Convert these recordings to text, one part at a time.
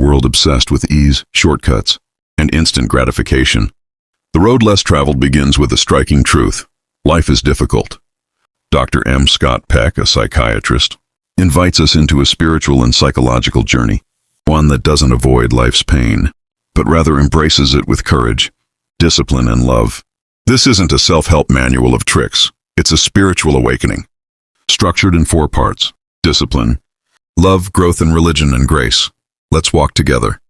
world obsessed with ease, shortcuts, and instant gratification. The road less traveled begins with a striking truth. Life is difficult. Dr. M. Scott Peck, a psychiatrist, invites us into a spiritual and psychological journey, one that doesn't avoid life's pain, but rather embraces it with courage, discipline, and love. This isn't a self-help manual of tricks. It's a spiritual awakening, structured in 4 parts: discipline, love, growth, and religion and grace. Let's walk together,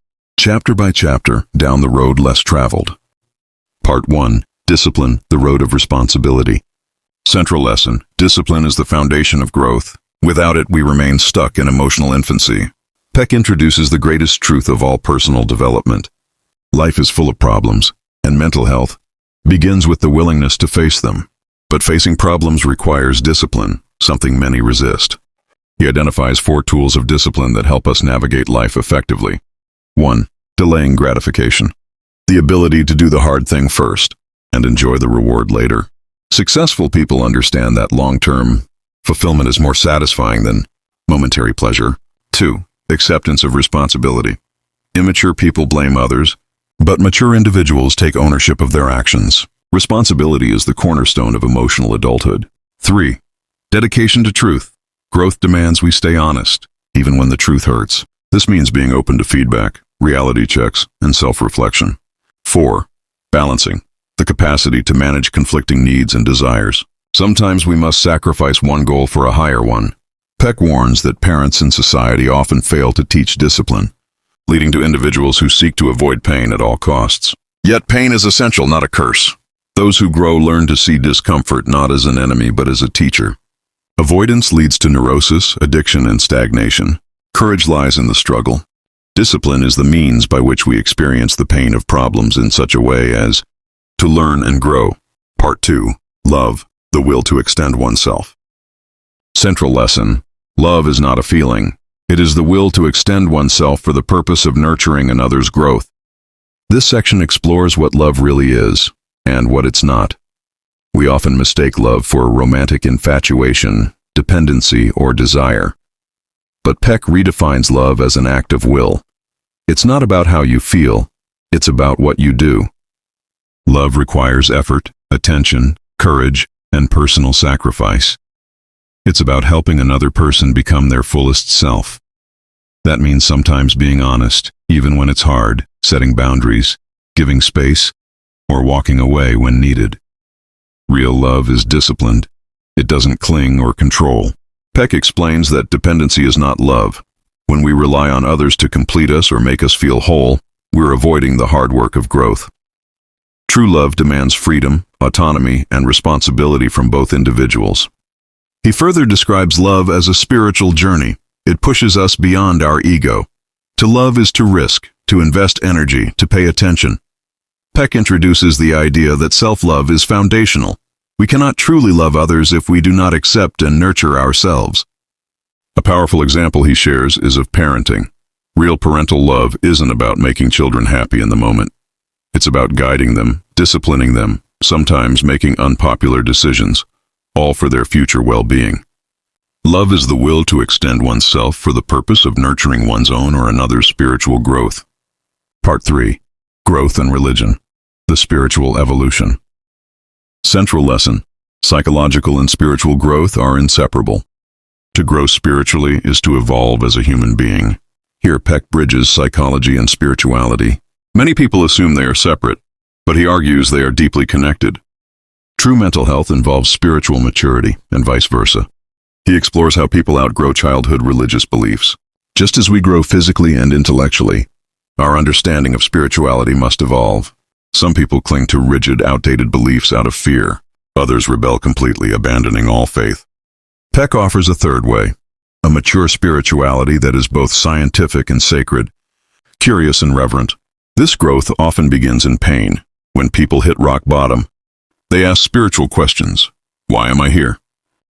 chapter by chapter, down the road less traveled. Part 1. Discipline, the road of responsibility. Central lesson: discipline is the foundation of growth. Without it, we remain stuck in emotional infancy. Peck introduces the greatest truth of all personal development. Life is full of problems, and mental health begins with the willingness to face them. But facing problems requires discipline, something many resist. He identifies 4 tools of discipline that help us navigate life effectively. 1. Delaying gratification. The ability to do the hard thing first and enjoy the reward later. Successful people understand that long-term fulfillment is more satisfying than momentary pleasure. 2. Acceptance of responsibility. Immature people blame others, but mature individuals take ownership of their actions. Responsibility is the cornerstone of emotional adulthood. 3. Dedication to truth. Growth demands we stay honest, even when the truth hurts. This means being open to feedback, reality checks, and self-reflection. 4. Balancing. The capacity to manage conflicting needs and desires. Sometimes we must sacrifice one goal for a higher one. Peck warns that parents in society often fail to teach discipline, leading to individuals who seek to avoid pain at all costs. Yet pain is essential, not a curse. Those who grow learn to see discomfort not as an enemy but as a teacher. Avoidance leads to neurosis, addiction, and stagnation. Courage lies in the struggle. Discipline is the means by which we experience the pain of problems in such a way as to learn and grow. Part 2. Love, the will to extend oneself. Central lesson: love is not a feeling. It is the will to extend oneself for the purpose of nurturing another's growth. This section explores what love really is and what it's not. We often mistake love for romantic infatuation, dependency, or desire. But Peck redefines love as an act of will. It's not about how you feel, it's about what you do. Love requires effort, attention, courage, and personal sacrifice. It's about helping another person become their fullest self. That means sometimes being honest, even when it's hard, setting boundaries, giving space, or walking away when needed. Real love is disciplined. It doesn't cling or control. Peck explains that dependency is not love. When we rely on others to complete us or make us feel whole, we're avoiding the hard work of growth. True love demands freedom, autonomy, and responsibility from both individuals. He further describes love as a spiritual journey. It pushes us beyond our ego. To love is to risk, to invest energy, to pay attention. Peck introduces the idea that self-love is foundational. We cannot truly love others if we do not accept and nurture ourselves. A powerful example he shares is of parenting. Real parental love isn't about making children happy in the moment. It's about guiding them, disciplining them, sometimes making unpopular decisions, all for their future well-being. Love is the will to extend oneself for the purpose of nurturing one's own or another's spiritual growth. Part 3. Growth and religion. The spiritual evolution. Central lesson: psychological and spiritual growth are inseparable. To grow spiritually is to evolve as a human being. Here Peck bridges psychology and spirituality. Many people assume they are separate, but he argues they are deeply connected. True mental health involves spiritual maturity, and vice versa. He explores how people outgrow childhood religious beliefs. Just as we grow physically and intellectually, our understanding of spirituality must evolve. Some people cling to rigid, outdated beliefs out of fear. Others rebel completely, abandoning all faith. Peck offers a third way, a mature spirituality that is both scientific and sacred, curious and reverent. This growth often begins in pain. When people hit rock bottom, they ask spiritual questions. Why am I here?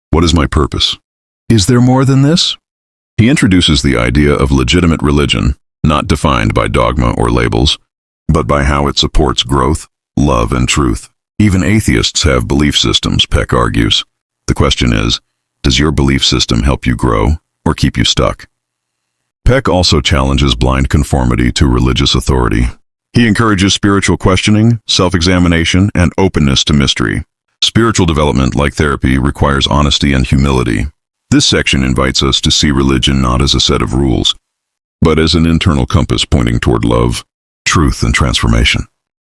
What is my purpose? Is there more than this? He introduces the idea of legitimate religion, not defined by dogma or labels, but by how it supports growth, love, and truth. Even atheists have belief systems, Peck argues. The question is, does your belief system help you grow or keep you stuck? Peck also challenges blind conformity to religious authority. He encourages spiritual questioning, self-examination, and openness to mystery. Spiritual development, like therapy, requires honesty and humility. This section invites us to see religion not as a set of rules, but as an internal compass pointing toward love, truth, and transformation.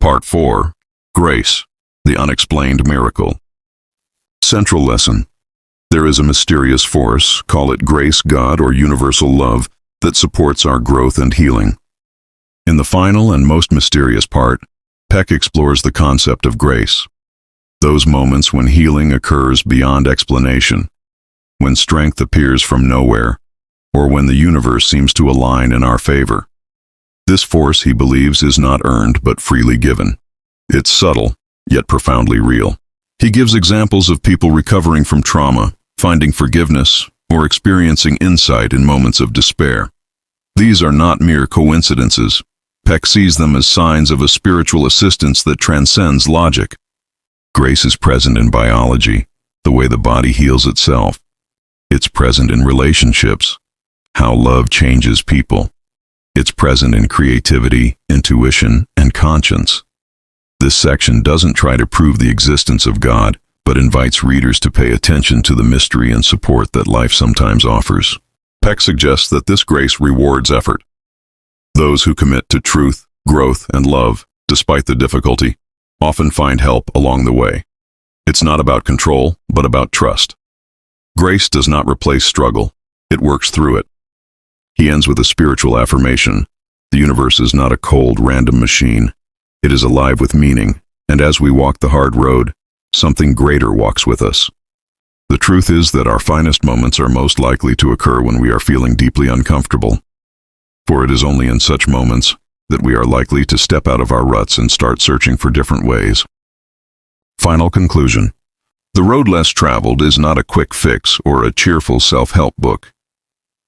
Part 4. Grace, the unexplained miracle. Central lesson. There is a mysterious force, call it grace, God, or universal love, that supports our growth and healing. In the final and most mysterious part, Peck explores the concept of grace. Those moments when healing occurs beyond explanation, when strength appears from nowhere, or when the universe seems to align in our favor. This force, he believes, is not earned but freely given. It's subtle, yet profoundly real. He gives examples of people recovering from trauma, finding forgiveness, or experiencing insight in moments of despair. These are not mere coincidences. Peck sees them as signs of a spiritual assistance that transcends logic. Grace is present in biology, the way the body heals itself. It's present in relationships, how love changes people. It's present in creativity, intuition, and conscience. This section doesn't try to prove the existence of God, but invites readers to pay attention to the mystery and support that life sometimes offers. Peck suggests that this grace rewards effort. Those who commit to truth, growth, and love, despite the difficulty, often find help along the way. It's not about control, but about trust. Grace does not replace struggle. It works through it. He ends with a spiritual affirmation. The universe is not a cold, random machine. It is alive with meaning, and as we walk the hard road, something greater walks with us. The truth is that our finest moments are most likely to occur when we are feeling deeply uncomfortable. For it is only in such moments that we are likely to step out of our ruts and start searching for different ways. Final conclusion. The Road Less Traveled is not a quick fix or a cheerful self-help book.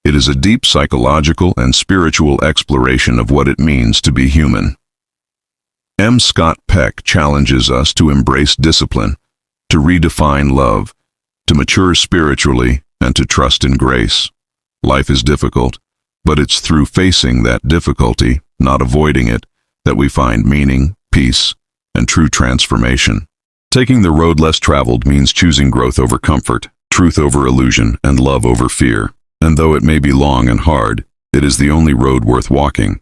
It is a deep psychological and spiritual exploration of what it means to be human. M. Scott Peck challenges us to embrace discipline, to redefine love, to mature spiritually, and to trust in grace. Life is difficult, but it's through facing that difficulty, not avoiding it, that we find meaning, peace, and true transformation. Taking the road less traveled means choosing growth over comfort, truth over illusion, and love over fear. And though it may be long and hard, it is the only road worth walking.